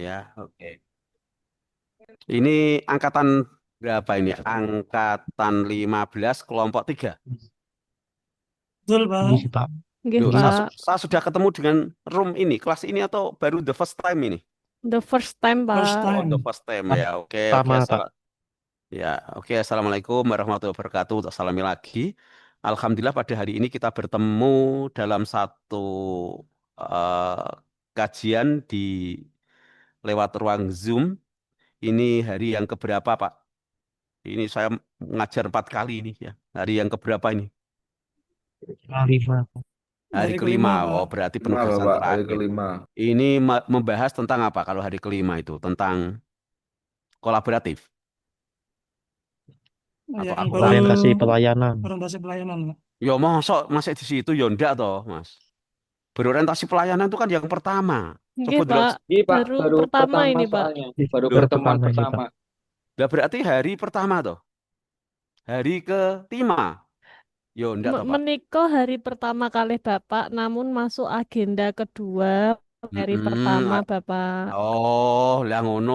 Ya, oke. Ini angkatan berapa ini? Angkatan 15 kelompok 3. Betul, Ini Pak. sih Pak. Nggih, Loh, Ini Pak. saya sudah ketemu dengan room ini, kelas ini atau baru the first time ini? The first time, First Pak. Oh, the time. first time pas ya. Oke, oke. pertama Pak. Ya, oke. Assalamualaikum warahmatullahi wabarakatuh. Tak salami lagi. Alhamdulillah pada hari ini kita bertemu dalam satu eh, kajian di lewat ruang Zoom. Ini hari yang keberapa, Pak? Ini saya ngajar 4 kali ini ya. Hari yang keberapa ini? Lima. Hari Hari kelima. kelima, Oh, Pak. berarti Lima penugasan Bapak, hari terakhir. kelima. Ini membahas tentang apa kalau hari kelima itu? Tentang kolaboratif. Atau Yang baru Orientasi akuntansi. pelayanan. orientasi pelayanan, Pak. Ya mosok masih di situ ya ndak toh, Mas. Berorientasi pelayanan itu kan yang pertama. Nggih, Coba dulu. Pak. Iya Pak, Baru baru pertama pertama ini, Pak. soalnya. Ih, Baru Loh, baru pertemuan pertama ini pertama. Pak. lah berarti hari pertama toh. Hari kelima. Yo ndak toh, Pak. Menika hari pertama kali Bapak, namun masuk agenda kedua hari Mm-mm. pertama, Bapak. Oh, lah ngono.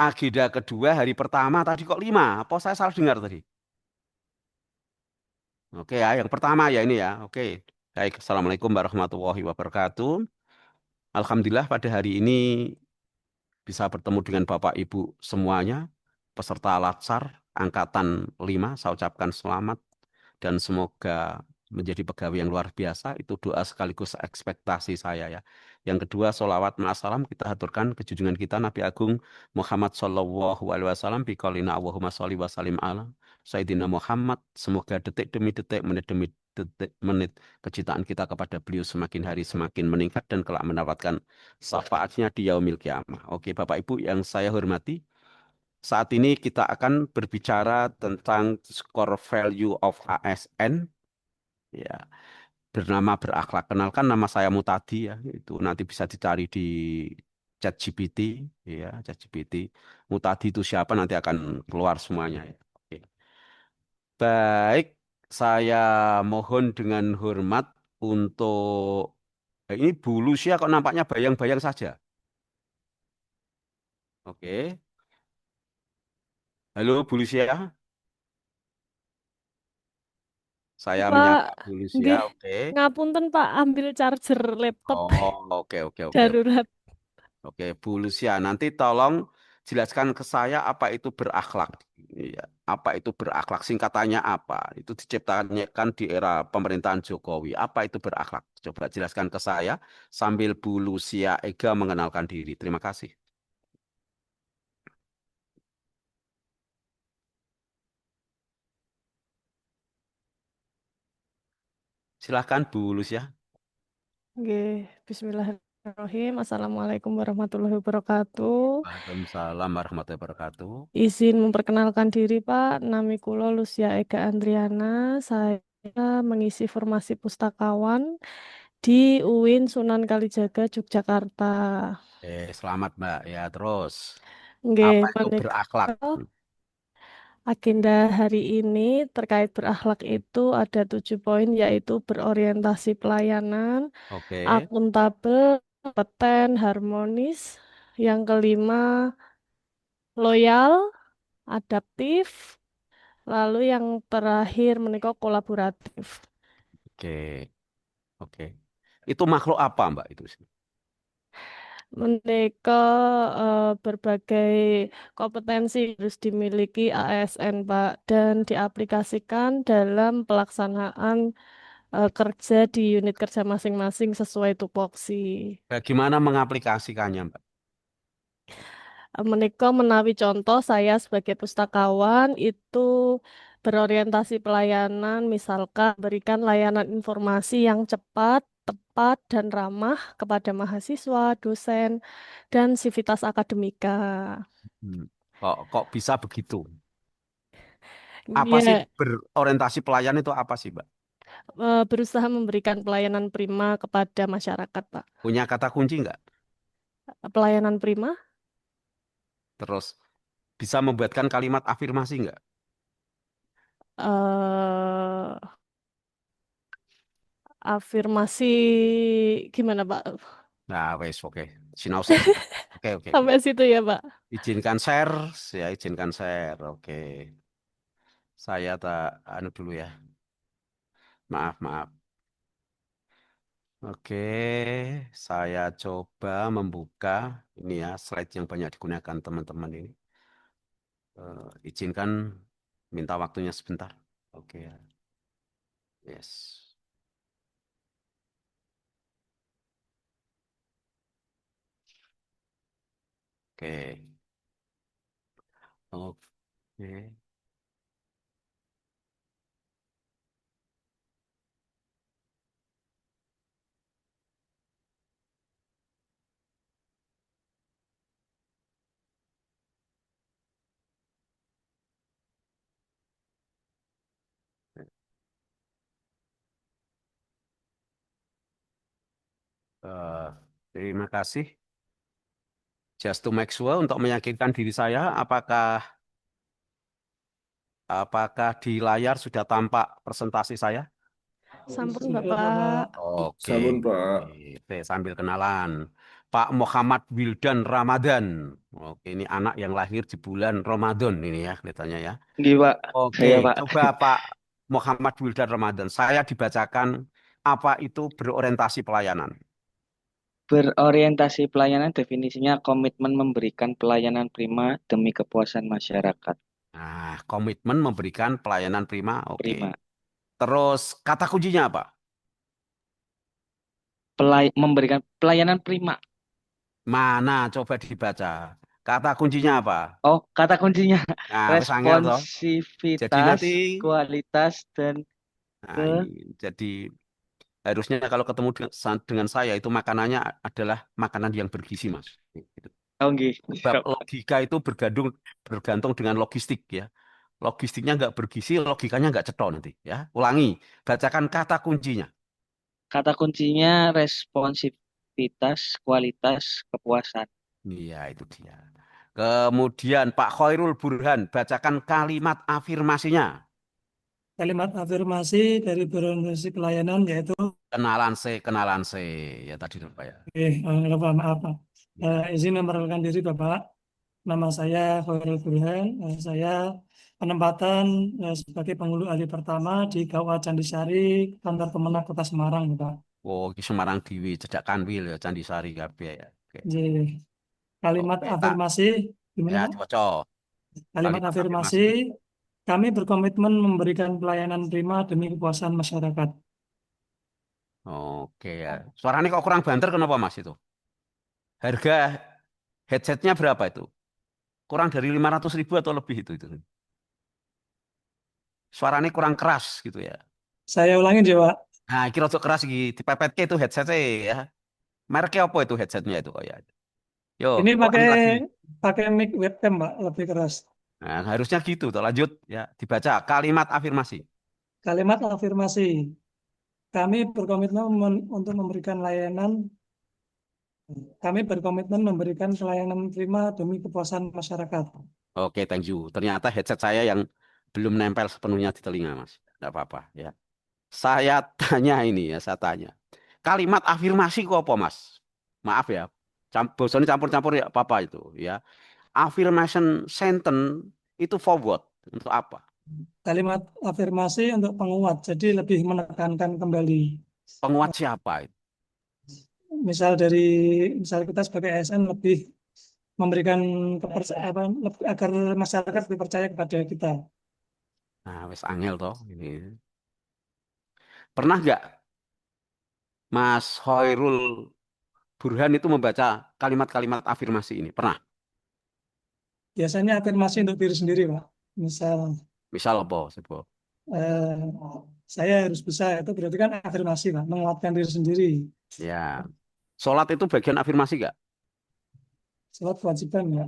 Agenda kedua hari pertama tadi kok 5? Apa saya salah dengar tadi? Oke ya, yang pertama ya ini ya. Oke. Baik, Assalamualaikum warahmatullahi wabarakatuh. Alhamdulillah pada hari ini bisa bertemu dengan Bapak Ibu semuanya, peserta Latsar Angkatan 5. Saya ucapkan selamat dan semoga menjadi pegawai yang luar biasa. Itu doa sekaligus ekspektasi saya ya. Yang kedua, sholawat ma'asalam kita haturkan ke junjungan kita Nabi Agung Muhammad Sallallahu Alaihi Wasallam biqaulina Allahumma sholli wa sallim ala Sayyidina Muhammad. Semoga detik demi detik, menit demi detik, menit kecintaan kita kepada beliau semakin hari semakin meningkat dan kelak mendapatkan syafaatnya di yaumil kiamah. Oke, Bapak Ibu yang saya hormati, saat ini kita akan berbicara tentang score value of ASN, ya, bernama berakhlak. Kenalkan nama saya Mutadi ya, itu nanti bisa dicari di ChatGPT, ya, ChatGPT. Mutadi itu siapa nanti akan keluar semuanya. Ya. Oke. Baik, saya mohon dengan hormat untuk ini Bu Lucia kok nampaknya bayang-bayang saja. Oke. Halo Bu Lucia, saya Pak, menyapa Bu Lucia. nggih. Oke. Ngapunten, Pak, ambil charger laptop Oh, oke, oke, oke. darurat. Oke, Bu Lucia, nanti tolong jelaskan ke saya apa itu berakhlak. Iya, apa itu berakhlak? Singkatannya apa? Itu diciptakan di era pemerintahan Jokowi. Apa itu berakhlak? Coba jelaskan ke saya sambil Bu Lucia Ega mengenalkan diri. Terima kasih. Silahkan Bu Lucia. Nggih. Bismillahirrahmanirrahim. Assalamualaikum warahmatullahi wabarakatuh. Waalaikumsalam warahmatullahi wabarakatuh. Izin memperkenalkan diri, Pak. Nami kula Lucia Ega Andriana. Saya mengisi formasi pustakawan di UIN Sunan Kalijaga, Yogyakarta. Selamat Mbak. Ya, terus. Nggih, Apa itu menika berakhlak? agenda hari ini terkait berakhlak itu ada 7 poin, yaitu berorientasi pelayanan, Oke. akuntabel, kompeten, harmonis. Yang kelima, loyal, adaptif. Lalu yang terakhir menikah kolaboratif. Oke. Oke. Itu makhluk apa Mbak itu? Menikah berbagai kompetensi harus dimiliki ASN, Pak, dan diaplikasikan dalam pelaksanaan kerja di unit kerja masing-masing sesuai tupoksi. Bagaimana mengaplikasikannya Mbak? Menika menawi contoh saya sebagai pustakawan itu berorientasi pelayanan, misalkan berikan layanan informasi yang cepat, tepat, dan ramah kepada mahasiswa, dosen, dan sivitas akademika. Hmm. Kok bisa begitu? Apa sih Ya, berorientasi pelayan itu apa sih, Mbak? berusaha memberikan pelayanan prima kepada masyarakat, Pak. Punya kata kunci nggak? Pelayanan prima, Terus bisa membuatkan kalimat afirmasi nggak? eh afirmasi gimana, Pak? Nah, wes, oke. Sinau saja. Oke, oke. Sampai situ ya, Pak. Izinkan share, ya izinkan share. Oke. Saya tak anu dulu ya. Maaf, maaf. Oke, saya coba membuka ini ya slide yang banyak digunakan teman-teman ini. Izinkan minta waktunya sebentar. Oke, yes. Oke, oke. Eh, terima kasih. Just to make sure untuk meyakinkan diri saya, apakah di layar sudah tampak presentasi saya? Sampun, Sudah, Bapak. Bapak. Oke, Sampun, Pak. oke, sambil kenalan. Pak Muhammad Wildan Ramadan. Oke, ini anak yang lahir di bulan Ramadan ini ya, kelihatannya ya. Nggih, Pak. Oke, Saya, Pak. coba Pak Muhammad Wildan Ramadan. Saya dibacakan apa itu berorientasi pelayanan. Berorientasi pelayanan definisinya komitmen memberikan pelayanan prima demi kepuasan masyarakat. Nah, komitmen memberikan pelayanan prima. Oke. Prima. Terus kata kuncinya apa? Memberikan pelayanan prima. Mana coba dibaca. Kata kuncinya apa? Oh, kata kuncinya Nah, wis angel toh. Jadi responsivitas, nanti kualitas, dan nah ini jadi harusnya kalau ketemu dengan saya itu makanannya adalah makanan yang bergizi, Mas. Gitu. oh nggih. Sebab logika itu bergantung dengan logistik ya. Logistiknya nggak bergizi, logikanya nggak cetol nanti ya. Ulangi, bacakan kata kuncinya. Kata kuncinya responsivitas, kualitas, kepuasan. Iya, itu dia. Kemudian Pak Khairul Burhan, bacakan kalimat afirmasinya. Kalimat afirmasi dari berorientasi pelayanan yaitu, Kenalan se. Ya tadi dulu Pak ya. maaf, maaf, Pak. Ya. Izin memperkenalkan diri Bapak. Nama saya Khairul Burhan. Saya penempatan sebagai penghulu ahli pertama di KUA Candisari, Kantor Kemenak Kota Semarang, Bapak. Oh, iki Semarang Dewi, Cedak Kanwil ya, Candisari kabeh ya. Oke. Jadi, kalimat Oke, tak. afirmasi, gimana Ya, Pak? dibaca. Kalimat Kalimat afirmasi, afirmasi. kami berkomitmen memberikan pelayanan prima demi kepuasan masyarakat. Oke ya. Suaranya kok kurang banter kenapa Mas itu? Harga headsetnya berapa itu? Kurang dari 500.000 atau lebih itu. Suaranya kurang keras gitu ya. Saya ulangi, Pak. Nah, kira rada keras iki dipepetke itu headsetnya ya. Mereknya apa itu headsetnya itu kok ya? Yo, Ini pakai ulangi lagi. pakai mic webcam, Pak, lebih keras. Nah, harusnya gitu. Tuh. Lanjut ya, dibaca kalimat afirmasi. Kalimat afirmasi, kami berkomitmen untuk memberikan layanan, kami berkomitmen memberikan pelayanan prima demi kepuasan masyarakat. Oke, thank you. Ternyata headset saya yang belum nempel sepenuhnya di telinga, Mas. Tidak apa-apa ya. Saya tanya ini ya, saya tanya. Kalimat afirmasi kok apa, Mas? Maaf ya. Bosannya campur-campur ya apa-apa itu ya. Affirmation sentence itu forward untuk apa? Kalimat afirmasi untuk penguat, jadi lebih menekankan kembali. Penguat siapa itu? Misal kita sebagai ASN lebih memberikan kepercayaan agar masyarakat lebih percaya kepada kita. Nah, wes angel toh ini. Pernah nggak Mas Hoirul Burhan itu membaca kalimat-kalimat afirmasi ini? Pernah? Biasanya afirmasi untuk diri sendiri, Pak. Misal, Misal apa? Coba. eh, saya harus bisa, itu berarti kan afirmasi, Pak, menguatkan diri sendiri. Ya. Sholat itu bagian afirmasi nggak? Sholat kewajiban, ya.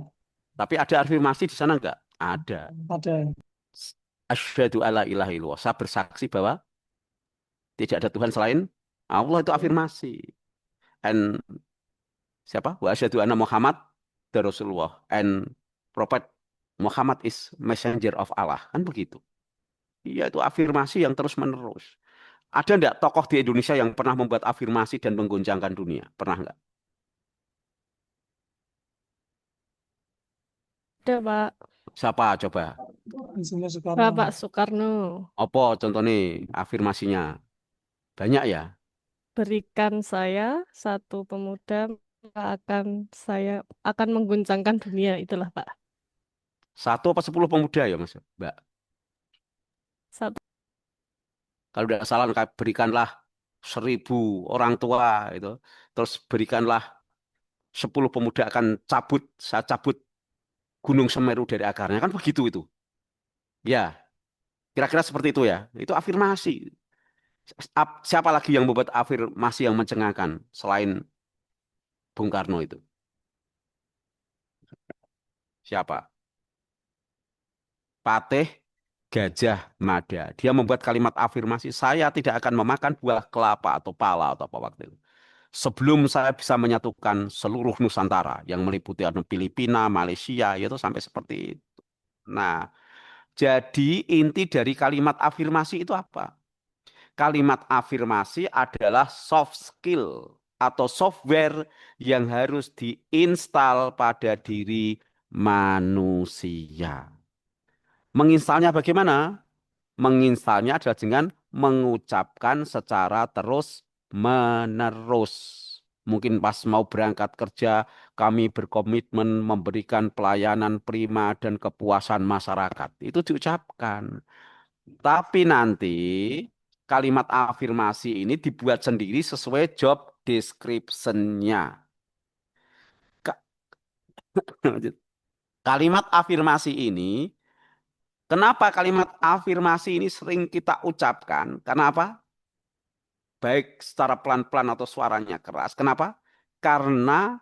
Tapi ada afirmasi di sana nggak? Ada. Ada. Asyhadu alla ilaha illallah. Saya bersaksi bahwa tidak ada Tuhan selain Allah itu afirmasi. And siapa? Wa asyhadu anna Muhammad Rasulullah. And Prophet Muhammad is messenger of Allah. Kan begitu. Iya itu afirmasi yang terus menerus. Ada enggak tokoh di Indonesia yang pernah membuat afirmasi dan menggoncangkan dunia? Pernah enggak? Ada, Pak. Siapa coba? Insinyur Soekarno. Bapak Soekarno. Apa contohnya afirmasinya? Banyak ya? Berikan saya satu pemuda, maka saya akan mengguncangkan dunia. Itulah, Pak. 1 apa 10 pemuda ya Mas? Mbak. Satu. Kalau tidak salah berikanlah 1000 orang tua itu. Terus berikanlah 10 pemuda akan saya cabut Gunung Semeru dari akarnya. Kan begitu itu. Ya, kira-kira seperti itu ya. Itu afirmasi. Siapa lagi yang membuat afirmasi yang mencengangkan selain Bung Karno itu? Siapa? Patih Gajah Mada. Dia membuat kalimat afirmasi, saya tidak akan memakan buah kelapa atau pala atau apa waktu itu. Sebelum saya bisa menyatukan seluruh Nusantara yang meliputi Filipina, Malaysia, itu sampai seperti itu. Nah, jadi inti dari kalimat afirmasi itu apa? Kalimat afirmasi adalah soft skill atau software yang harus diinstal pada diri manusia. Menginstalnya bagaimana? Menginstalnya adalah dengan mengucapkan secara terus-menerus. Mungkin pas mau berangkat kerja, kami berkomitmen memberikan pelayanan prima dan kepuasan masyarakat. Itu diucapkan. Tapi nanti kalimat afirmasi ini dibuat sendiri sesuai job description-nya. Ka- Kalimat afirmasi ini, kenapa kalimat afirmasi ini sering kita ucapkan? Karena apa? Baik secara pelan-pelan atau suaranya keras. Kenapa? Karena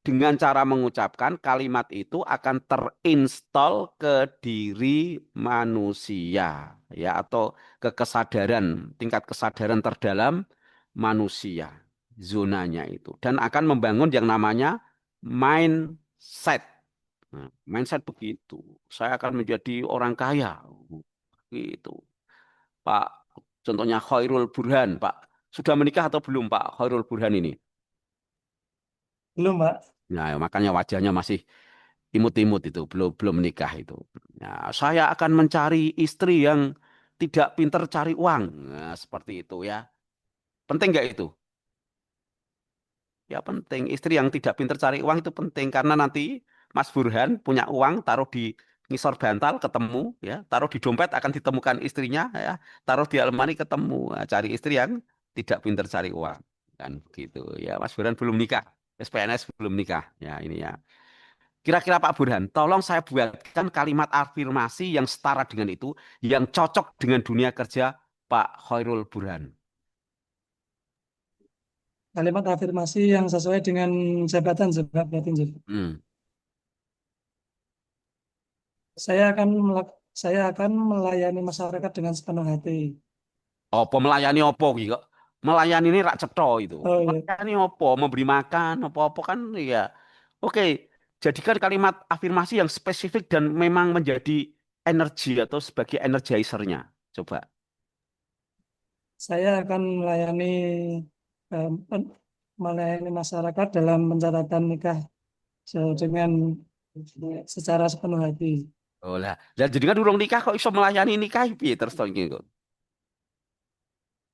dengan cara mengucapkan kalimat itu akan terinstall ke diri manusia ya atau ke kesadaran, tingkat kesadaran terdalam manusia zonanya itu dan akan membangun yang namanya mindset. Nah, mindset begitu. Saya akan menjadi orang kaya. Gitu. Pak, contohnya Khairul Burhan, Pak. Sudah menikah atau belum, Pak Khairul Burhan ini? Belum, Pak. Nah, makanya wajahnya masih imut-imut itu, belum belum menikah itu. Nah, saya akan mencari istri yang tidak pinter cari uang. Nah, seperti itu ya. Penting nggak itu? Ya penting. Istri yang tidak pinter cari uang itu penting karena nanti Mas Burhan punya uang taruh di ngisor bantal ketemu ya, taruh di dompet akan ditemukan istrinya ya, taruh di almari ketemu. Nah, cari istri yang tidak pinter cari uang kan gitu ya. Mas Burhan belum nikah. SPNS belum nikah. Ya ini ya. Kira-kira Pak Burhan, tolong saya buatkan kalimat afirmasi yang setara dengan itu, yang cocok dengan dunia kerja Pak Khairul Burhan. Kalimat afirmasi yang sesuai dengan jabatan, berarti. Hmm. Saya akan melayani masyarakat dengan sepenuh hati. Apa melayani opo gitu? Melayani ini rak cetha itu. Oh iya, Melayani opo? Memberi makan, apa-apa kan ya. Oke, jadikan kalimat afirmasi yang spesifik dan memang menjadi energi atau sebagai energizernya. Coba. saya akan melayani masyarakat dalam pencatatan nikah dengan secara sepenuh hati. Oh lah, dan jadi kan urung nikah kok iso melayani nikah piye terus to iki kok.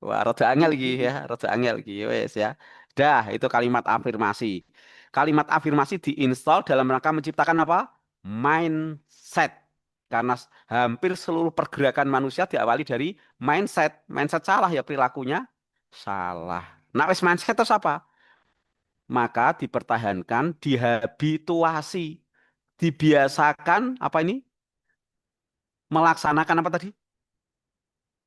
Wah, rada angel iki ya, rada angel iki wes ya. Dah, itu kalimat afirmasi. Kalimat afirmasi diinstal dalam rangka menciptakan apa? Mindset. Karena hampir seluruh pergerakan manusia diawali dari mindset. Mindset salah ya perilakunya salah. Nah, wes mindset terus apa? Maka dipertahankan, dihabituasi, dibiasakan apa ini? Melaksanakan apa tadi?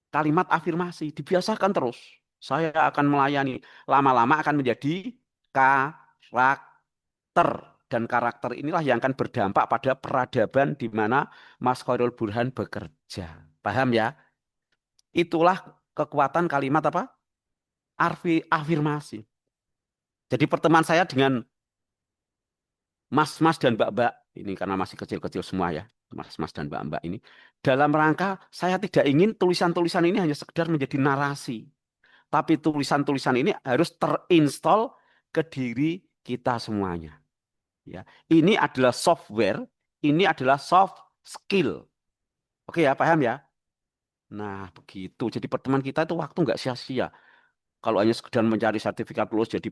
Kalimat afirmasi dibiasakan terus. Saya akan melayani. Lama-lama akan menjadi karakter. Dan karakter inilah yang akan berdampak pada peradaban di mana Mas Khairul Burhan bekerja. Paham ya? Itulah kekuatan kalimat apa? Afirmasi. Jadi pertemuan saya dengan mas-mas dan mbak-mbak, ini karena masih kecil-kecil semua ya, mas-mas dan mbak-mbak ini, dalam rangka saya tidak ingin tulisan-tulisan ini hanya sekedar menjadi narasi. Tapi tulisan-tulisan ini harus terinstall ke diri kita semuanya. Ya, ini adalah software Ini adalah soft skill. Oke ya, paham ya? Nah, begitu. Jadi pertemuan kita itu waktu nggak sia-sia. Kalau hanya sekedar mencari sertifikat lulus jadi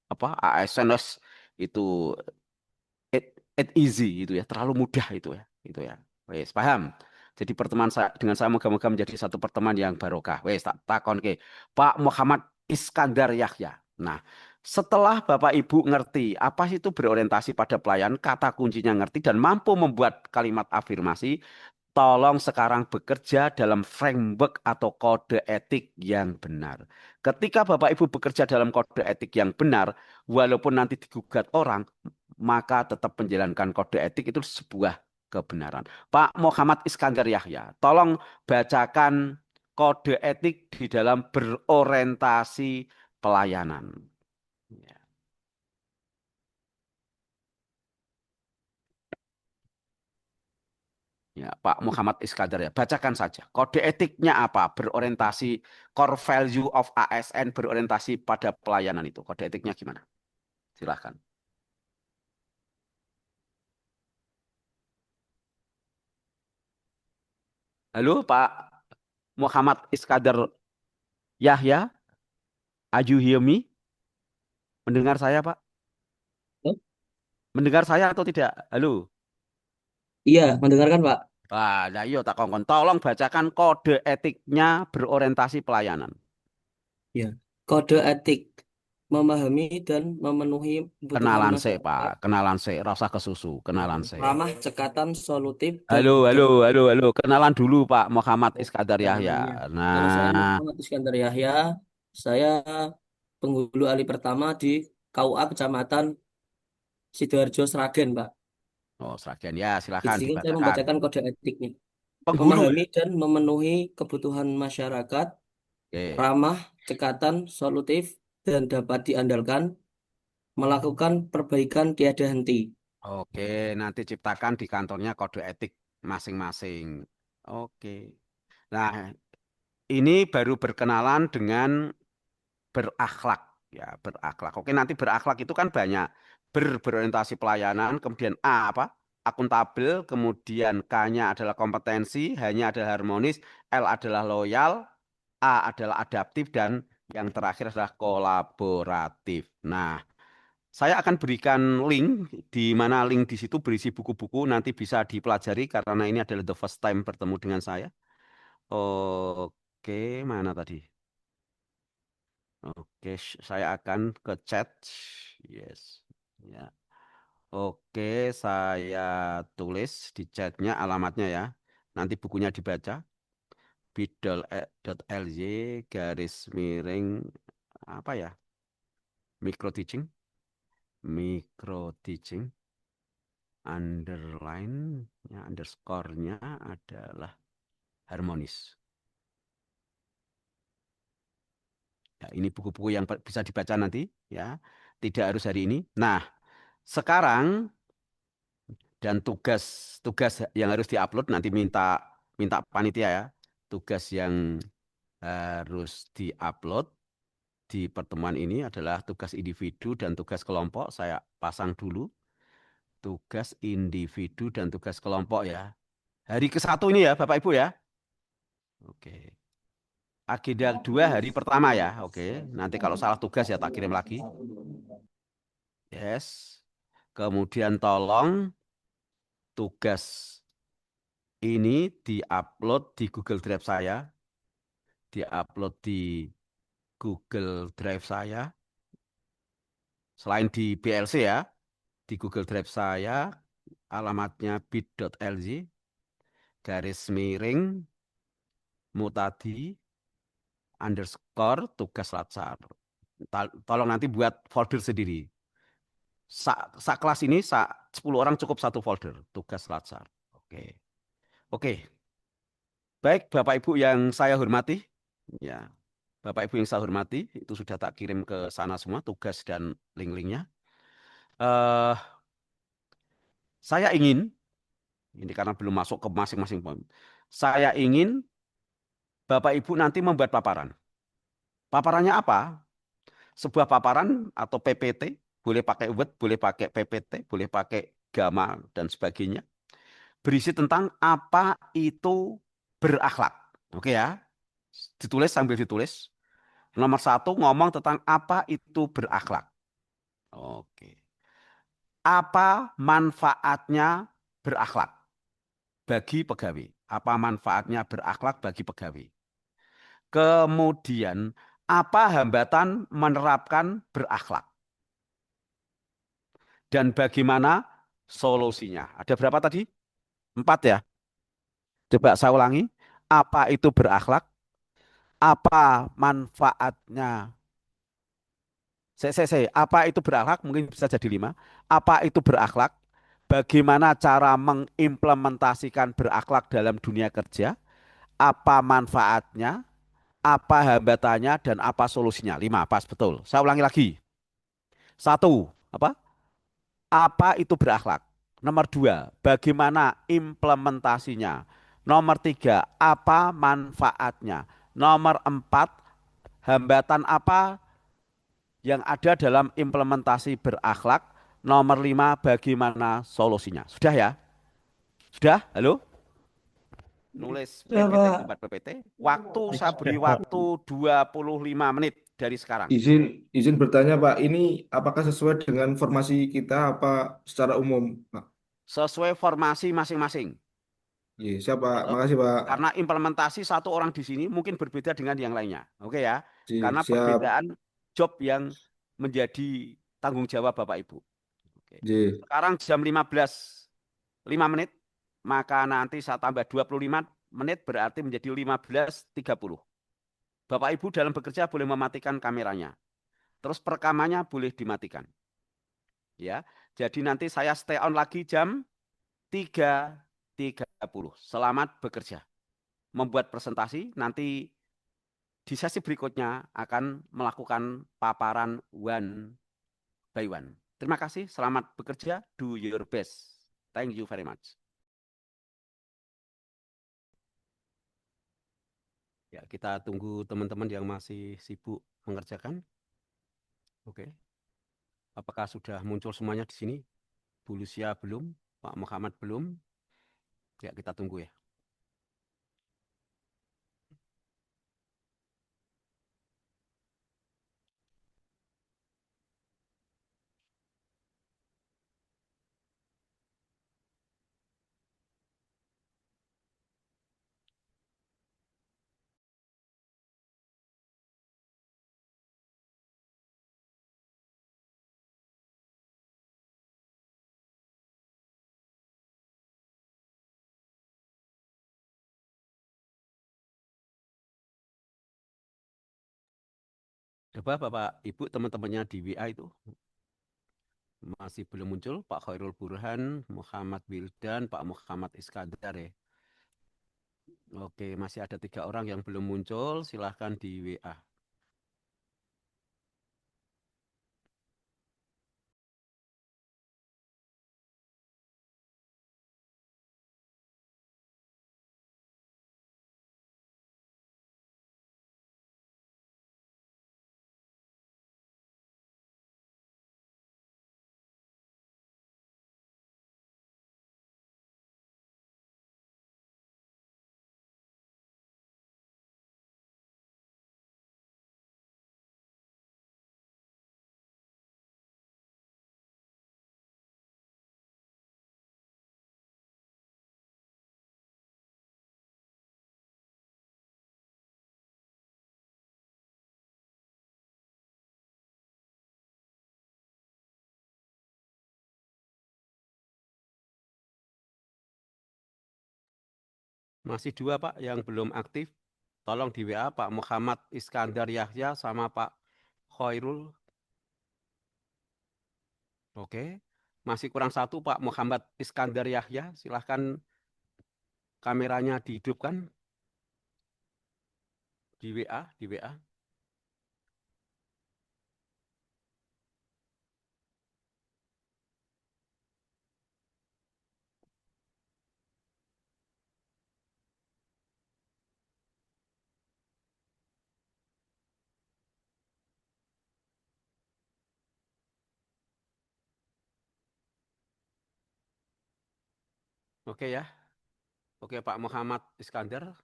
apa ASNS itu it easy itu ya, terlalu mudah itu ya. Wes, paham. Jadi pertemuan saya dengan saya moga-moga menjadi satu pertemuan yang barokah. Wes, tak takon ke Pak Muhammad Iskandar Yahya. Nah, setelah Bapak Ibu ngerti apa sih itu berorientasi pada pelayan, kata kuncinya ngerti dan mampu membuat kalimat afirmasi, tolong sekarang bekerja dalam framework atau kode etik yang benar. Ketika Bapak Ibu bekerja dalam kode etik yang benar, walaupun nanti digugat orang, maka tetap menjalankan kode etik itu sebuah kebenaran. Pak Muhammad Iskandar Yahya, tolong bacakan kode etik di dalam berorientasi pelayanan. Ya. Ya, Pak Muhammad Iskandar ya, bacakan saja. Kode etiknya apa? Berorientasi core value of ASN berorientasi pada pelayanan itu. Kode etiknya gimana? Silahkan. Halo Pak Muhammad Iskandar Yahya, are you hear me? Mendengar saya Pak? Oh, Mendengar saya atau tidak? Halo. iya, mendengarkan Pak. Nah, iya tak kongkon. Tolong bacakan kode etiknya berorientasi pelayanan. Ya, kode etik memahami dan memenuhi kebutuhan Kenalan se masyarakat, Pak, kenalan se, rasa kesusu, kenalan se. ramah, cekatan, solutif, dan Halo, halo, dapat halo, halo. Kenalan dulu Pak Muhammad Iskandar Yahya. kenalannya. Nama saya Nah, Muhammad Iskandar Yahya. Saya penghulu alih pertama di KUA Kecamatan Sidoarjo, Sragen, Pak. oh Sragen ya, Di silakan sini saya dibacakan. membacakan kode etiknya. Penghulu Memahami ya. dan memenuhi kebutuhan masyarakat, Oke, ramah, cekatan, solutif, dan dapat diandalkan, melakukan perbaikan tiada henti. oke. Nanti ciptakan di kantornya kode etik masing-masing. Oke. Nah, ini baru berkenalan dengan berakhlak ya berakhlak. Oke nanti berakhlak itu kan banyak berorientasi pelayanan, kemudian A apa akuntabel, kemudian K-nya adalah kompetensi, H-nya adalah harmonis, L adalah loyal, A adalah adaptif dan yang terakhir adalah kolaboratif. Nah, saya akan berikan link di mana link di situ berisi buku-buku nanti bisa dipelajari karena ini adalah the first time bertemu dengan saya. Oke, mana tadi? Oke, saya akan ke chat. Yes. Ya. Oke, saya tulis di chatnya alamatnya ya. Nanti bukunya dibaca. bit.ly garis miring apa ya? Micro teaching. Micro teaching. Underline ya, underscore-nya adalah harmonis. Ya, ini buku-buku yang bisa dibaca nanti ya. Tidak harus hari ini. Nah, sekarang dan tugas yang harus diupload nanti minta minta panitia ya. Tugas yang harus diupload di pertemuan ini adalah tugas individu dan tugas kelompok. Saya pasang dulu tugas individu dan tugas kelompok ya. Hari ke-1 ini ya, Bapak Ibu ya. Oke. Agenda 2 hari pertama ya. Oke. Nanti kalau salah tugas ya tak kirim lagi. Yes. Kemudian tolong tugas ini diupload di Google Drive saya, diupload di Google Drive saya, selain di BLC ya, di Google Drive saya, alamatnya bit.ly, garis miring, mutadi, underscore, tugas latsar. Tolong nanti buat folder sendiri. Sak kelas ini, 10 orang cukup satu folder, tugas latsar. Oke. Oke. Baik, Bapak Ibu yang saya hormati, ya, Bapak Ibu yang saya hormati, itu sudah tak kirim ke sana semua tugas dan link-linknya. Eh, saya ingin, ini karena belum masuk ke masing-masing poin, saya ingin Bapak Ibu nanti membuat paparan. Paparannya apa? Sebuah paparan atau PPT, boleh pakai Word, boleh pakai PPT, boleh pakai Gamma dan sebagainya. berisi tentang apa itu berakhlak. Oke ya, ditulis sambil ditulis. Nomor satu ngomong tentang apa itu berakhlak. Oke. Apa manfaatnya berakhlak bagi pegawai? Apa manfaatnya berakhlak bagi pegawai? Kemudian, apa hambatan menerapkan berakhlak? Dan bagaimana solusinya? Ada berapa tadi? 4 ya. Coba saya ulangi. Apa itu berakhlak? Apa manfaatnya? Apa itu berakhlak? Mungkin bisa jadi 5. Apa itu berakhlak? Bagaimana cara mengimplementasikan berakhlak dalam dunia kerja? Apa manfaatnya? Apa hambatannya? Dan apa solusinya? 5, pas betul. Saya ulangi lagi. Satu, apa? Apa itu berakhlak? Nomor 2, bagaimana implementasinya? Nomor 3, apa manfaatnya? Nomor 4, hambatan apa yang ada dalam implementasi berakhlak? Nomor 5, bagaimana solusinya? Sudah ya? Sudah? Halo? Nulis Ya, PPT, Pak. buat PPT. Waktu saya beri waktu 25 menit dari sekarang. Izin izin bertanya Pak, ini apakah sesuai dengan formasi kita apa secara umum Pak? Sesuai formasi masing-masing. Iya, siap Pak. Eh, Makasih Pak. Karena implementasi satu orang di sini mungkin berbeda dengan yang lainnya. Oke ya? Karena Siap. perbedaan job yang menjadi tanggung jawab Bapak Ibu. Oke. J. Sekarang jam 15.05, maka nanti saya tambah 25 menit berarti menjadi 15.30. Bapak Ibu dalam bekerja boleh mematikan kameranya. Terus perekamannya boleh dimatikan. Ya. Jadi nanti saya stay on lagi jam 3.30. Selamat bekerja. Membuat presentasi, nanti di sesi berikutnya akan melakukan paparan one by one. Terima kasih, selamat bekerja, do your best. Thank you very much. Ya, kita tunggu teman-teman yang masih sibuk mengerjakan. Oke. Apakah sudah muncul semuanya di sini? Bu Lucia belum, Pak Muhammad belum. Ya, kita tunggu ya. Coba Bapak, Ibu, teman-temannya di WA itu masih belum muncul. Pak Khairul Burhan, Muhammad Wildan, Pak Muhammad Iskandar ya. Oke, masih ada 3 orang yang belum muncul. Silahkan di WA. Masih 2 Pak yang belum aktif. Tolong di WA Pak Muhammad Iskandar Yahya sama Pak Khairul. Oke. Masih kurang 1 Pak Muhammad Iskandar Yahya. Silahkan kameranya dihidupkan di WA, di WA. Oke ya. Oke, Pak Muhammad Iskandar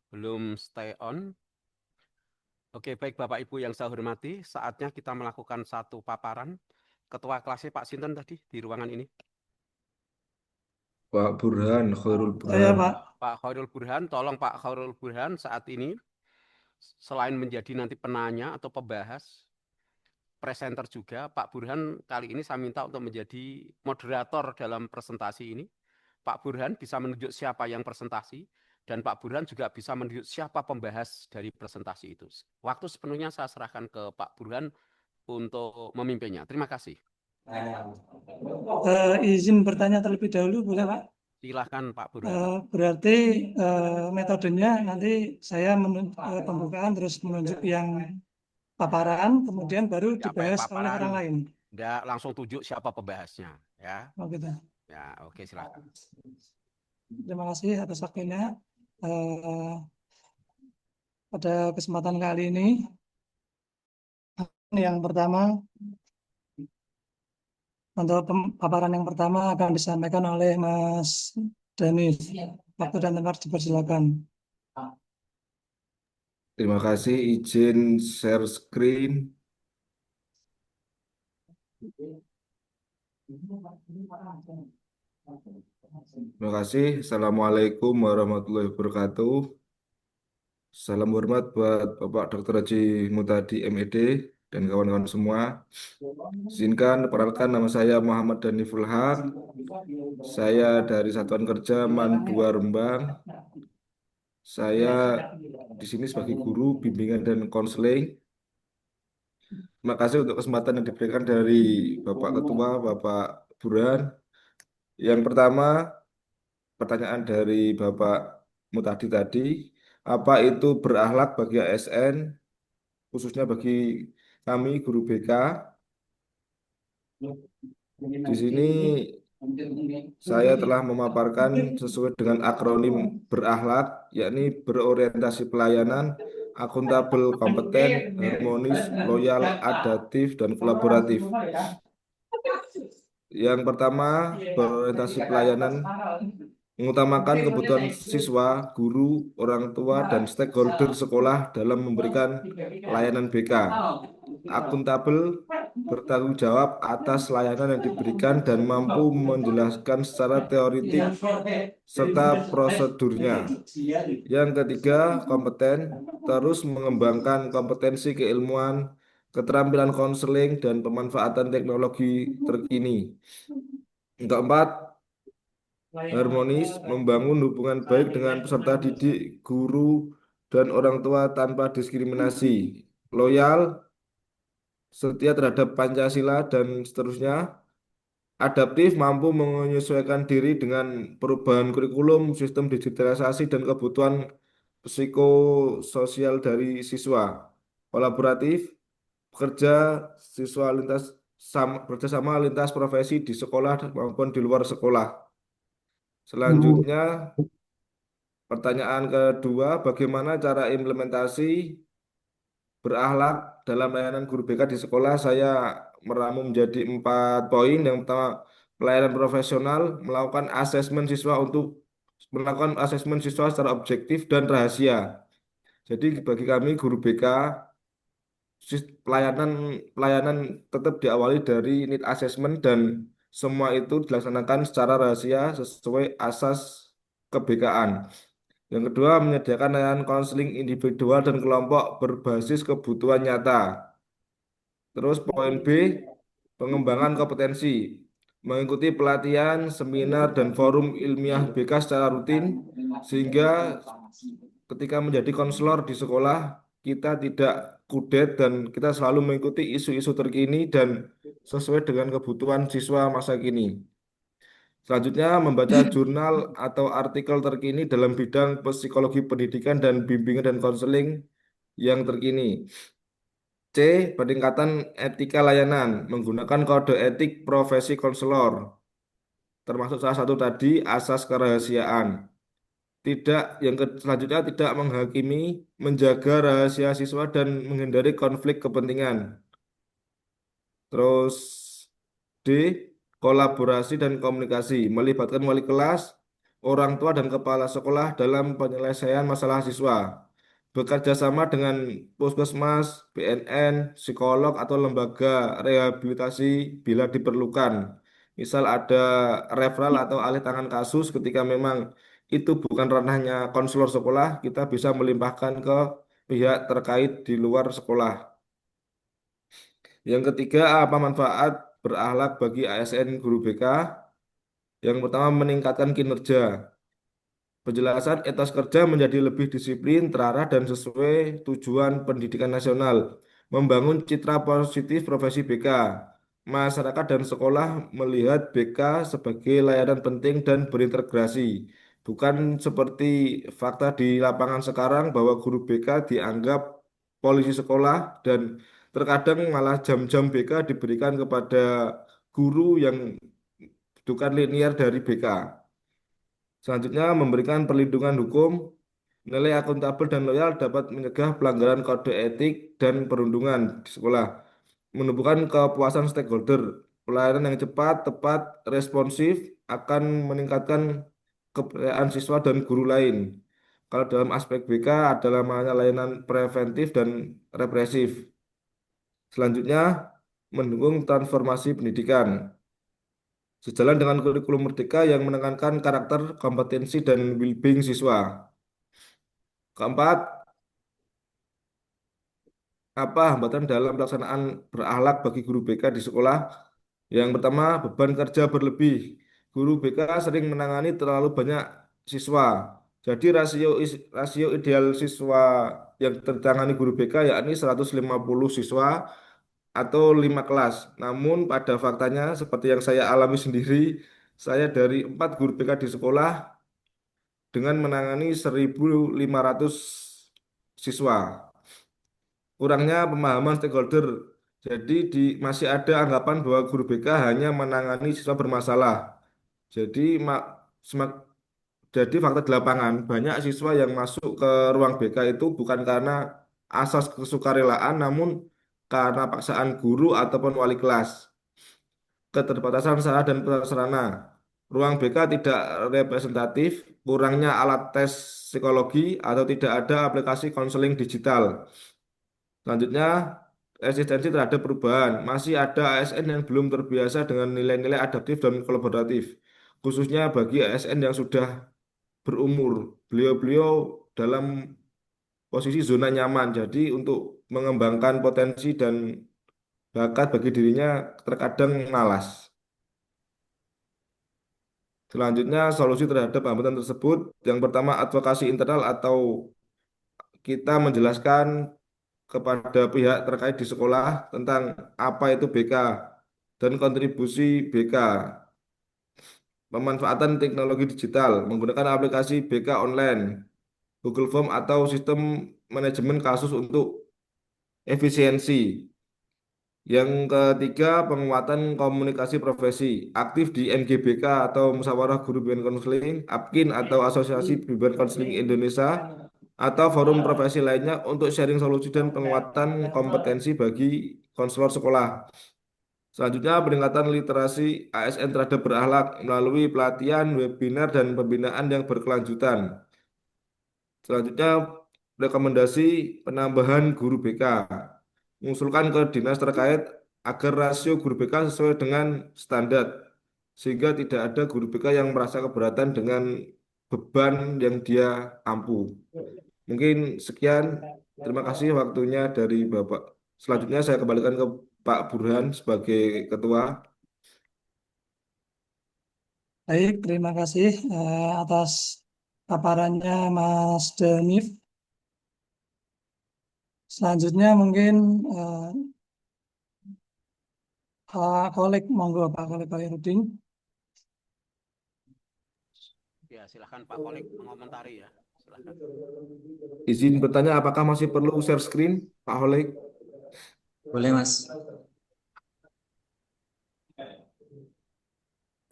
belum stay on. Oke, baik Bapak Ibu yang saya hormati, saatnya kita melakukan satu paparan. Ketua kelasnya Pak Sinten tadi di ruangan ini. Pak Burhan, Khairul Saya Burhan. Pak. Pak Khairul Burhan, tolong Pak Khairul Burhan saat ini selain menjadi nanti penanya atau pembahas, presenter juga, Pak Burhan kali ini saya minta untuk menjadi moderator dalam presentasi ini. Pak Burhan bisa menunjuk siapa yang presentasi, dan Pak Burhan juga bisa menunjuk siapa pembahas dari presentasi itu. Waktu sepenuhnya saya serahkan ke Pak Burhan untuk memimpinnya. Terima kasih. Izin bertanya terlebih dahulu, boleh Pak? Silakan Pak Burhan. Berarti metodenya nanti saya pembukaan terus menunjuk yang paparan, kemudian baru Siapa yang dibahas oleh paparan? orang lain. Nggak langsung tunjuk siapa pembahasnya, ya. Oh, gitu. Ya, oke, silakan. Terima kasih atas waktunya. Pada kesempatan kali ini, yang pertama, untuk paparan yang pertama akan disampaikan oleh Mas Danis. Waktu dan tempat dipersilakan. Terima kasih, izin share screen. Terima kasih. Assalamualaikum warahmatullahi wabarakatuh. Salam hormat buat Bapak Dr. Haji Mutadi MED dan kawan-kawan semua. Izinkan perkenalkan, nama saya Muhammad Daniful Haq. Saya dari Satuan Kerja MAN 2 Rembang. Saya di sini sebagai guru bimbingan dan konseling. Terima kasih untuk kesempatan yang diberikan dari Bapak Ketua, Bapak Burhan. Yang pertama, pertanyaan dari Bapak Mutadi tadi, apa itu berakhlak bagi ASN, khususnya bagi kami guru BK? Di sini saya telah memaparkan sesuai dengan akronim berakhlak, yakni berorientasi pelayanan, akuntabel, kompeten, harmonis, loyal, adaptif, dan kolaboratif. Yang pertama, berorientasi pelayanan mengutamakan kebutuhan siswa, guru, orang tua, dan stakeholder sekolah dalam memberikan layanan BK. Akuntabel, bertanggung jawab atas layanan yang diberikan dan mampu menjelaskan secara teoritik serta prosedurnya. Yang ketiga, kompeten, terus mengembangkan kompetensi keilmuan, keterampilan konseling, dan pemanfaatan teknologi terkini. Yang keempat, harmonis, membangun hubungan baik dengan peserta didik, guru, dan orang tua tanpa diskriminasi. Loyal, setia terhadap Pancasila, dan seterusnya. Adaptif, mampu menyesuaikan diri dengan perubahan kurikulum, sistem digitalisasi, dan kebutuhan psikososial dari siswa. Kolaboratif, bekerja siswa bekerjasama lintas profesi di sekolah maupun di luar sekolah. Selanjutnya, pertanyaan kedua, bagaimana cara implementasi berakhlak dalam layanan guru BK di sekolah? Saya meramu menjadi 4 poin. Yang pertama, pelayanan profesional, melakukan asesmen siswa secara objektif dan rahasia. Jadi bagi kami guru BK, pelayanan pelayanan tetap diawali dari need assessment dan semua itu dilaksanakan secara rahasia sesuai asas keBK-an. Yang kedua, menyediakan layanan konseling individual dan kelompok berbasis kebutuhan nyata. Terus poin B, pengembangan kompetensi, mengikuti pelatihan, seminar, dan forum ilmiah BK secara rutin, sehingga ketika menjadi konselor di sekolah, kita tidak kudet dan kita selalu mengikuti isu-isu terkini dan sesuai dengan kebutuhan siswa masa kini. Selanjutnya, membaca jurnal atau artikel terkini dalam bidang psikologi pendidikan dan bimbingan dan konseling yang terkini. C. Peningkatan etika layanan, menggunakan kode etik profesi konselor, termasuk salah satu tadi asas kerahasiaan. Selanjutnya tidak menghakimi, menjaga rahasia siswa dan menghindari konflik kepentingan. Terus D. kolaborasi dan komunikasi, melibatkan wali kelas, orang tua dan kepala sekolah dalam penyelesaian masalah siswa. Bekerja sama dengan puskesmas, BNN, psikolog atau lembaga rehabilitasi bila diperlukan. Misal ada referral atau alih tangan kasus ketika memang itu bukan ranahnya konselor sekolah, kita bisa melimpahkan ke pihak terkait di luar sekolah. Yang ketiga, apa manfaat berakhlak bagi ASN guru BK? Yang pertama, meningkatkan kinerja. Penjelasan etos kerja menjadi lebih disiplin, terarah, dan sesuai tujuan pendidikan nasional. Membangun citra positif profesi BK. Masyarakat dan sekolah melihat BK sebagai layanan penting dan berintegrasi. Bukan seperti fakta di lapangan sekarang bahwa guru BK dianggap polisi sekolah dan terkadang malah jam-jam BK diberikan kepada guru yang bukan linear dari BK. Selanjutnya, memberikan perlindungan hukum, nilai akuntabel dan loyal dapat mencegah pelanggaran kode etik dan perundungan di sekolah. Menumbuhkan kepuasan stakeholder, pelayanan yang cepat, tepat, responsif akan meningkatkan kepercayaan siswa dan guru lain. Kalau dalam aspek BK adalah namanya layanan preventif dan represif. Selanjutnya, mendukung transformasi pendidikan. Sejalan dengan kurikulum Merdeka yang menekankan karakter, kompetensi, dan well-being siswa. Keempat, apa hambatan dalam pelaksanaan berakhlak bagi guru BK di sekolah? Yang pertama, beban kerja berlebih. Guru BK sering menangani terlalu banyak siswa. Jadi rasio ideal siswa yang tertangani guru BK yakni 150 siswa atau 5 kelas. Namun pada faktanya seperti yang saya alami sendiri, saya dari 4 guru BK di sekolah dengan menangani 1.500 siswa. Kurangnya pemahaman stakeholder. Jadi masih ada anggapan bahwa guru BK hanya menangani siswa bermasalah. Jadi jadi fakta di lapangan banyak siswa yang masuk ke ruang BK itu bukan karena asas kesukarelaan, namun karena paksaan guru ataupun wali kelas. Keterbatasan sarana dan prasarana. Ruang BK tidak representatif, kurangnya alat tes psikologi, atau tidak ada aplikasi konseling digital. Selanjutnya, resistensi terhadap perubahan. Masih ada ASN yang belum terbiasa dengan nilai-nilai adaptif dan kolaboratif, khususnya bagi ASN yang sudah berumur. Beliau-beliau dalam posisi zona nyaman, jadi untuk mengembangkan potensi dan bakat bagi dirinya terkadang malas. Selanjutnya, solusi terhadap hambatan tersebut. Yang pertama, advokasi internal atau kita menjelaskan kepada pihak terkait di sekolah tentang apa itu BK dan kontribusi BK. Pemanfaatan teknologi digital menggunakan aplikasi BK online, Google Form atau sistem manajemen kasus untuk efisiensi. Yang ketiga, penguatan komunikasi profesi. Aktif di MGBK atau Musyawarah Guru Bimbingan Konseling, APKIN atau Asosiasi Bimbingan Konseling Indonesia, atau forum profesi lainnya untuk sharing solusi dan penguatan kompetensi bagi konselor sekolah. Selanjutnya, peningkatan literasi ASN terhadap berakhlak melalui pelatihan, webinar, dan pembinaan yang berkelanjutan. Selanjutnya, rekomendasi penambahan guru BK. Mengusulkan ke dinas terkait agar rasio guru BK sesuai dengan standar, sehingga tidak ada guru BK yang merasa keberatan dengan beban yang dia ampu. Mungkin sekian. Terima kasih waktunya dari Bapak. Selanjutnya saya kembalikan ke Pak Burhan sebagai ketua. Baik, terima kasih atas paparannya Mas Denif. Selanjutnya mungkin Pak Kolek, monggo Pak Kolek Khairuddin. Ya, silakan Pak Kolik mengomentari ya. Silakan. Izin bertanya, apakah masih perlu share screen, Pak Holek? Boleh, Mas.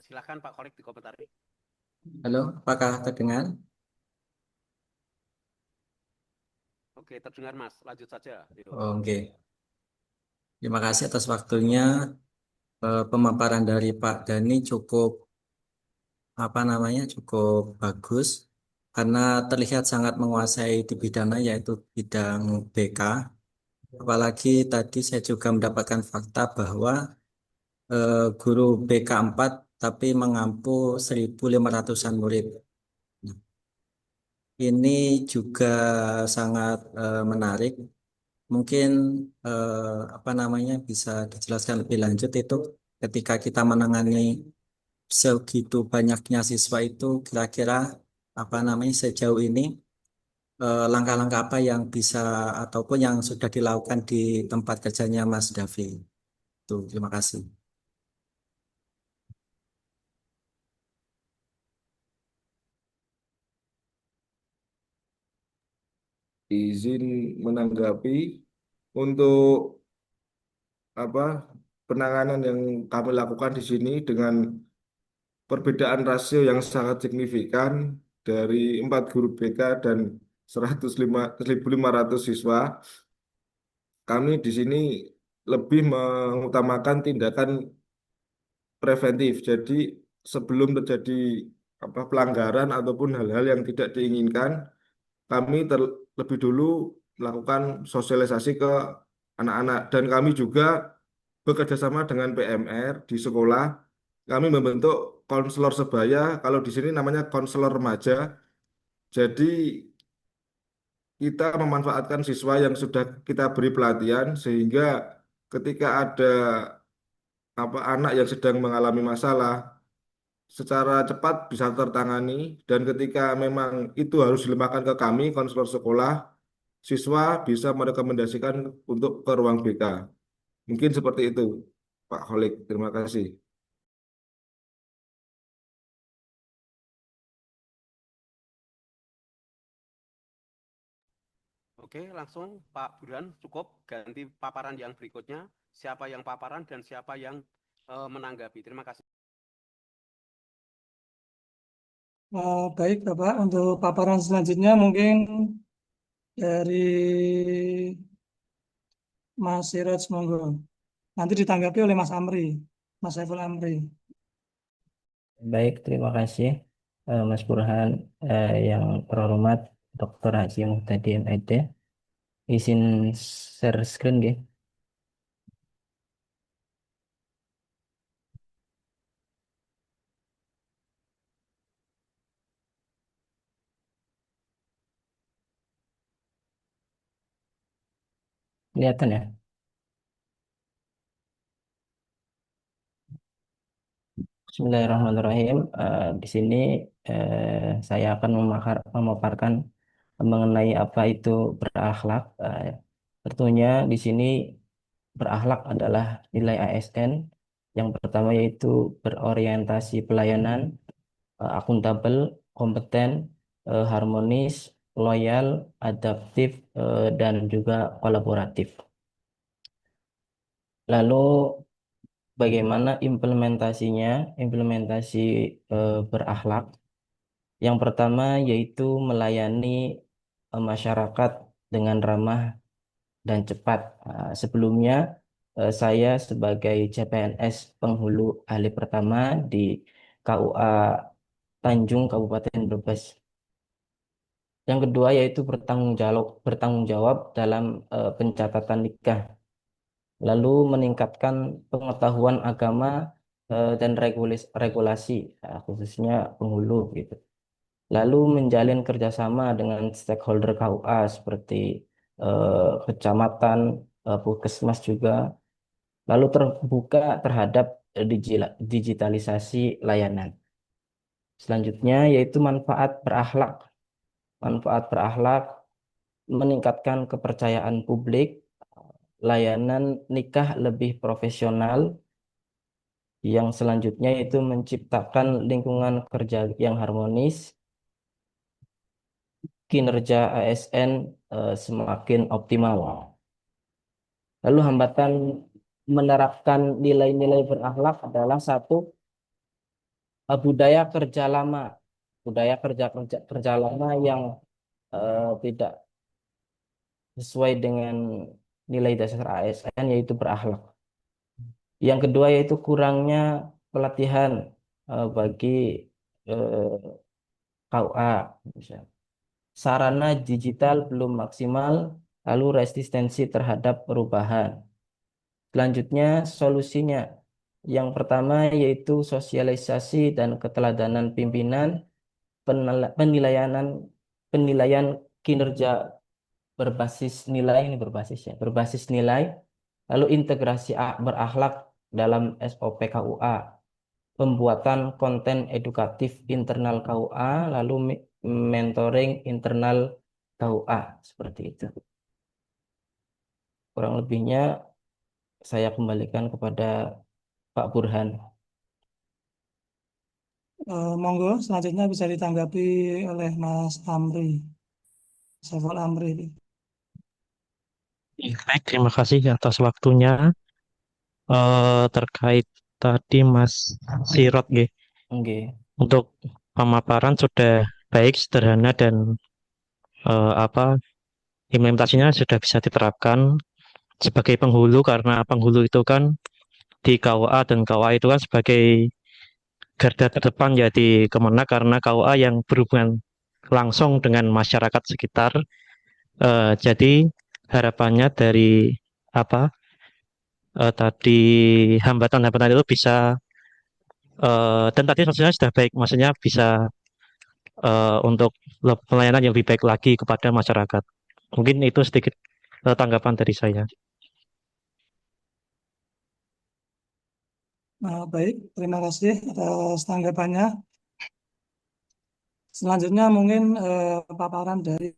Silakan Pak Kolik dikomentari. Halo, apakah terdengar? Oke, terdengar Mas. Lanjut saja. Yuk. Oke. Terima kasih atas waktunya. pemaparan dari Pak Dani cukup cukup bagus karena terlihat sangat menguasai di bidangnya yaitu bidang BK. Apalagi tadi saya juga mendapatkan fakta bahwa guru BK 4 tapi mengampu 1.500-an murid. Ini juga sangat menarik. Mungkin bisa dijelaskan lebih lanjut itu ketika kita menangani segitu banyaknya siswa itu kira-kira sejauh ini langkah-langkah apa yang bisa ataupun yang sudah dilakukan di tempat kerjanya Mas Davi. Tuh, terima kasih. Izin menanggapi untuk apa penanganan yang kami lakukan di sini dengan perbedaan rasio yang sangat signifikan dari 4 guru BK dan 105.500 siswa. Kami di sini lebih mengutamakan tindakan preventif. Jadi sebelum terjadi pelanggaran ataupun hal-hal yang tidak diinginkan, kami terlebih dulu melakukan sosialisasi ke anak-anak dan kami juga bekerja sama dengan PMR di sekolah. Kami membentuk konselor sebaya, kalau di sini namanya konselor remaja. Jadi kita memanfaatkan siswa yang sudah kita beri pelatihan sehingga ketika ada anak yang sedang mengalami masalah secara cepat bisa tertangani dan ketika memang itu harus dilimpahkan ke kami konselor sekolah, siswa bisa merekomendasikan untuk ke ruang BK. Mungkin seperti itu, Pak Kholik. Terima kasih. Oke, langsung Pak Burhan cukup ganti paparan yang berikutnya. Siapa yang paparan dan siapa yang menanggapi. Terima kasih. Baik, Bapak. Untuk paparan selanjutnya mungkin dari Mas Siraj, monggo. Nanti ditanggapi oleh Mas Amri, Mas Saiful Amri. Baik, terima kasih Mas Burhan, yang terhormat Dr. Haji Muhtadi MID. Izin share screen nggih. Kelihatan ya? Bismillahirrahmanirrahim. Di sini saya akan memaparkan mengenai apa itu berakhlak. Tentunya di sini berakhlak adalah nilai ASN. Yang pertama yaitu berorientasi pelayanan, akuntabel, kompeten, harmonis, loyal, adaptif, dan juga kolaboratif. Lalu bagaimana implementasinya? Implementasi berakhlak. Yang pertama yaitu melayani masyarakat dengan ramah dan cepat. Sebelumnya saya sebagai CPNS penghulu ahli pertama di KUA Tanjung Kabupaten Brebes. Yang kedua yaitu bertanggung jawab dalam pencatatan nikah. Lalu meningkatkan pengetahuan agama dan regulasi, khususnya penghulu gitu. Lalu menjalin kerjasama dengan stakeholder KUA seperti kecamatan, puskesmas juga. Lalu terbuka terhadap digitalisasi layanan. Selanjutnya yaitu manfaat berakhlak. Manfaat berakhlak meningkatkan kepercayaan publik, layanan nikah lebih profesional. Yang selanjutnya yaitu menciptakan lingkungan kerja yang harmonis, kinerja ASN semakin optimal. Lalu hambatan menerapkan nilai-nilai berakhlak adalah satu, budaya kerja lama. Budaya kerja lama yang tidak sesuai dengan nilai dasar ASN yaitu berakhlak. Yang kedua yaitu kurangnya pelatihan bagi eh, KUA. Misal. Sarana digital belum maksimal, lalu resistensi terhadap perubahan. Selanjutnya, solusinya. Yang pertama yaitu sosialisasi dan keteladanan pimpinan, penilaian penilaian kinerja berbasis nilai ini berbasis ya, berbasis nilai, lalu integrasi berakhlak dalam SOP KUA, pembuatan konten edukatif internal KUA, lalu mentoring internal KUA seperti itu. Kurang lebihnya saya kembalikan kepada Pak Burhan. Monggo selanjutnya bisa ditanggapi oleh Mas Amri, Saiful Amri. Baik, terima kasih atas waktunya. Terkait tadi Mas Sirot, nggih. Oke. Untuk pemaparan sudah baik, sederhana, dan implementasinya sudah bisa diterapkan sebagai penghulu, karena penghulu itu kan di KUA, dan KUA itu kan sebagai garda terdepan ya di Kemenak, karena KUA yang berhubungan langsung dengan masyarakat sekitar. Jadi harapannya dari apa tadi hambatan-hambatan itu bisa dan tadi maksudnya sudah baik, maksudnya bisa untuk pelayanan yang lebih baik lagi kepada masyarakat. Mungkin itu sedikit tanggapan dari saya. Baik, terima kasih atas tanggapannya. Selanjutnya mungkin paparan dari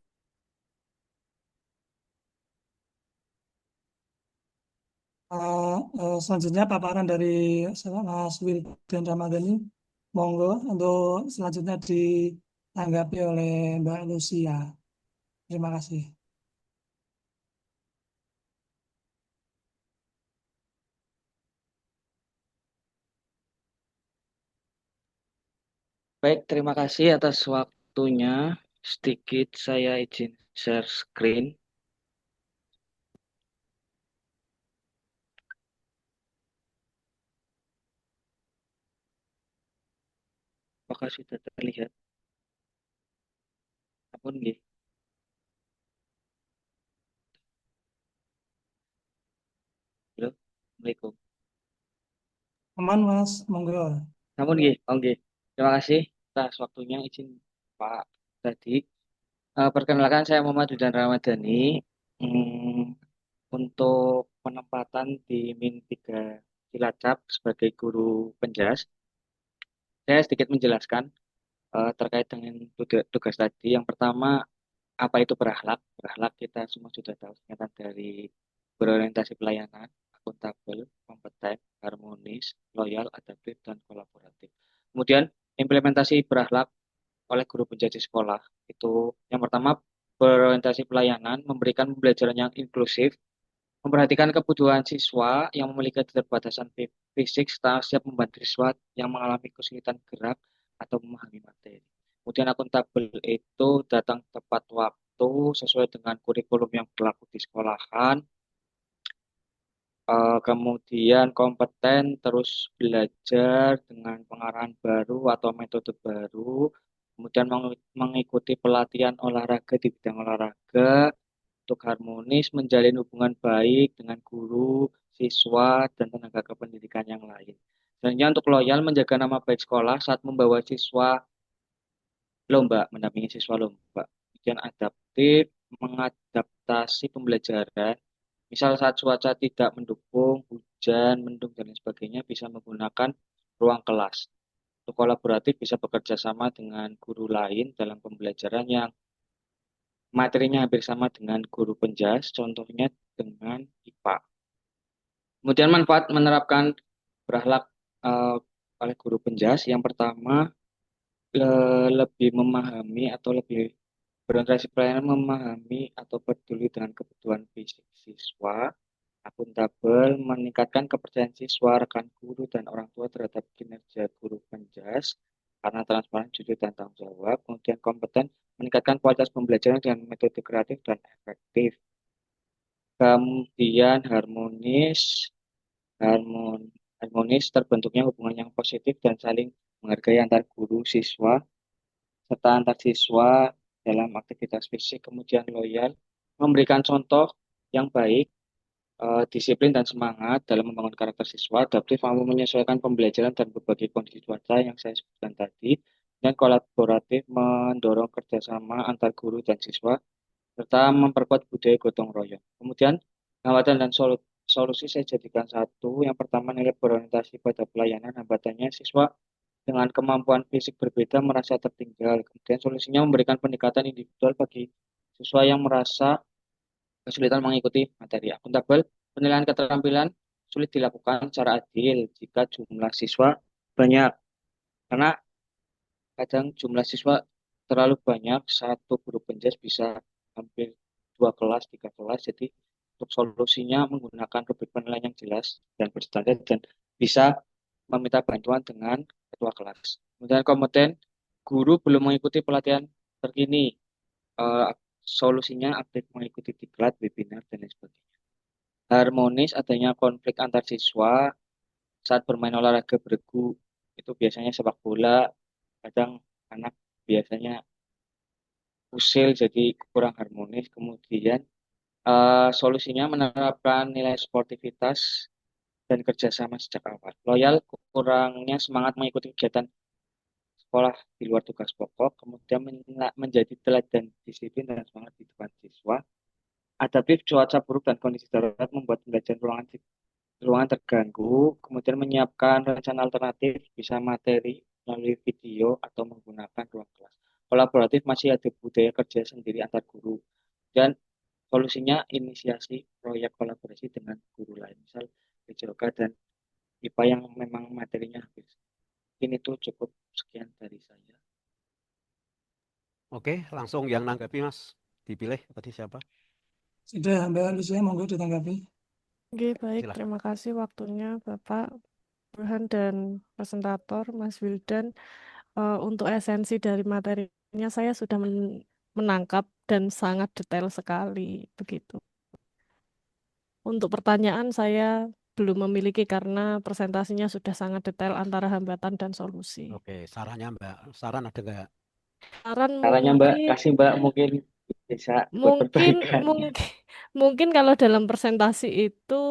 selanjutnya paparan dari Mas Wildan Ramadhani. Monggo untuk selanjutnya ditanggapi oleh Mbak Lucia. Terima kasih. Baik, terima kasih atas waktunya. Sedikit saya izin share screen. Apakah sudah terlihat? Ampun, nggih. Halo, Assalamualaikum. Aman Mas, monggo. Namun nggih, oh nggih. Terima kasih atas waktunya, izin Pak tadi. Perkenalkan, saya Muhammad Wildan Ramadhani. Hmm, untuk penempatan di Min 3 Cilacap sebagai guru penjas, saya sedikit menjelaskan terkait dengan tugas tadi. Yang pertama, apa itu berakhlak? Berakhlak kita semua sudah tahu, singkatan dari berorientasi pelayanan, akuntabel, kompeten, harmonis, loyal, adaptif, dan kolaboratif. Kemudian, implementasi berakhlak oleh guru penjas di sekolah itu yang pertama, berorientasi pelayanan, memberikan pembelajaran yang inklusif, memperhatikan kebutuhan siswa yang memiliki keterbatasan fisik serta siap membantu siswa yang mengalami kesulitan gerak atau memahami materi. Kemudian akuntabel itu datang tepat waktu sesuai dengan kurikulum yang berlaku di sekolahan. Kemudian kompeten terus belajar dengan pengarahan baru atau metode baru. Kemudian mengikuti pelatihan olahraga di bidang olahraga untuk harmonis, menjalin hubungan baik dengan guru, siswa, dan tenaga kependidikan yang lain. Selanjutnya untuk loyal, menjaga nama baik sekolah saat membawa siswa lomba, mendampingi siswa lomba. Kemudian adaptif, mengadaptasi pembelajaran. Misal saat cuaca tidak mendukung, hujan, mendung, dan lain sebagainya, bisa menggunakan ruang kelas. Untuk kolaboratif bisa bekerja sama dengan guru lain dalam pembelajaran yang materinya hampir sama dengan guru penjas, contohnya dengan IPA. Kemudian manfaat menerapkan berakhlak eh, oleh guru penjas. Yang pertama, lebih memahami atau lebih berorientasi pelayanan, memahami atau peduli dengan kebutuhan fisik siswa, akuntabel, meningkatkan kepercayaan siswa, rekan guru, dan orang tua terhadap kinerja guru penjas, karena transparan, jujur, dan tanggung jawab. Kemudian kompeten, meningkatkan kualitas pembelajaran dengan metode kreatif dan efektif. Kemudian harmonis, Harmonis terbentuknya hubungan yang positif dan saling menghargai antar guru siswa serta antar siswa dalam aktivitas fisik, kemudian loyal, memberikan contoh yang baik, disiplin dan semangat dalam membangun karakter siswa, adaptif, mampu menyesuaikan pembelajaran dan berbagai kondisi cuaca yang saya sebutkan tadi, dan kolaboratif mendorong kerjasama antar guru dan siswa, serta memperkuat budaya gotong royong. Kemudian, hambatan dan solusi saya jadikan satu. Yang pertama, nilai berorientasi pada pelayanan. Hambatannya, siswa dengan kemampuan fisik berbeda merasa tertinggal. Kemudian solusinya memberikan pendekatan individual bagi siswa yang merasa kesulitan mengikuti materi akuntabel. Penilaian keterampilan sulit dilakukan secara adil jika jumlah siswa banyak. Karena kadang jumlah siswa terlalu banyak, satu guru penjas bisa hampir 2 kelas, 3 kelas. Jadi untuk solusinya menggunakan rubrik penilaian yang jelas dan berstandar dan bisa meminta bantuan dengan ketua kelas. Kemudian kompeten, guru belum mengikuti pelatihan terkini. Eh, Solusinya aktif mengikuti diklat, webinar, dan lain sebagainya. Harmonis, adanya konflik antar siswa saat bermain olahraga beregu, itu biasanya sepak bola, kadang anak biasanya usil jadi kurang harmonis. Kemudian solusinya menerapkan nilai sportivitas dan kerjasama sejak awal. Loyal, kurangnya semangat mengikuti kegiatan sekolah di luar tugas pokok, kemudian menjadi teladan disiplin dan semangat di depan siswa. Adaptif, cuaca buruk dan kondisi darurat membuat pembelajaran ruangan terganggu, kemudian menyiapkan rencana alternatif, bisa materi melalui video atau menggunakan ruang kelas. Kolaboratif, masih ada budaya kerja sendiri antar guru. Dan solusinya inisiasi proyek kolaborasi dengan guru lain, misal PJOK dan IPA yang memang materinya habis. Ini tuh cukup, sekian dari saya. Oke, langsung yang nanggapi Mas. Dipilih tadi siapa? Sudah, Mbak Lucia, monggo ditanggapi. Oke, baik. Silakan. Terima kasih waktunya Bapak Burhan dan presentator Mas Wildan. Untuk esensi dari materinya saya sudah menangkap dan sangat detail sekali begitu. Untuk pertanyaan saya belum memiliki karena presentasinya sudah sangat detail antara hambatan dan solusi. Oke, sarannya Mbak. Saran ada nggak? Saran Caranya Mbak, mungkin kasih Mbak mungkin bisa buat mungkin perbaikan. mungkin mungkin kalau dalam presentasi itu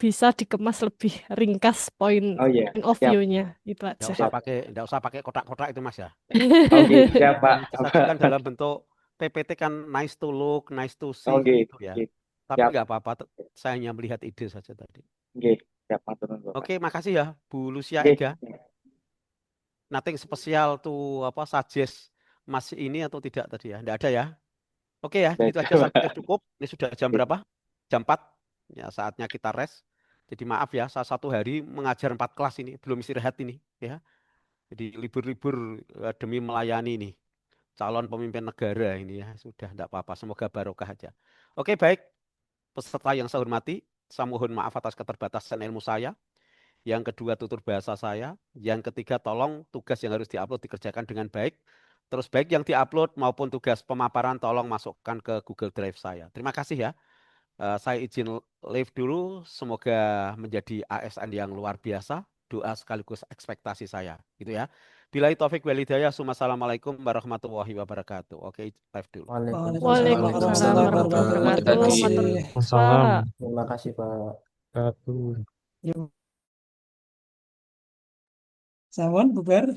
bisa dikemas lebih ringkas point Oh iya, of siap. view-nya itu Nggak aja. usah pakai, nggak usah pakai kotak-kotak itu Mas ya. Oke, siap Pak. Yang disajikan dalam bentuk PPT kan nice to look, nice to see Oke, gitu ya. oke, Tapi siap. nggak apa-apa, saya hanya melihat ide saja tadi. Oke, siap Pak turun Bapak. Oke, makasih ya Bu Lucia Oke, Ega. Nothing spesial tuh apa suggest Mas ini atau tidak tadi ya? Nggak ada ya? Oke ya, baik itu aja saya pikir cukup. Ini sudah jam Oke. berapa? Jam 4. Ya, saatnya kita rest. Jadi maaf ya, saya satu hari mengajar 4 kelas ini, belum istirahat ini ya. Jadi libur-libur demi melayani ini calon pemimpin negara ini ya. Sudah enggak apa-apa, semoga barokah aja. Oke, baik. Peserta yang saya hormati, saya mohon maaf atas keterbatasan ilmu saya. Yang kedua, tutur bahasa saya. Yang ketiga, tolong tugas yang harus diupload dikerjakan dengan baik. Terus baik yang diupload maupun tugas pemaparan tolong masukkan ke Google Drive saya. Terima kasih ya. Saya izin leave dulu. Semoga menjadi ASN yang luar biasa. Doa sekaligus ekspektasi saya. Gitu ya. Billahi taufik wal hidayah. Assalamualaikum warahmatullahi wabarakatuh. Oke, live dulu. Waalaikumsalam Waalaikumsalam warahmatullahi warahmatullahi wabarakatuh. Terima wabarakatuh. kasih. Matur Salam. Pak. Terima kasih Pak. Wabarakatuh. Yuk. Sawan, bubar.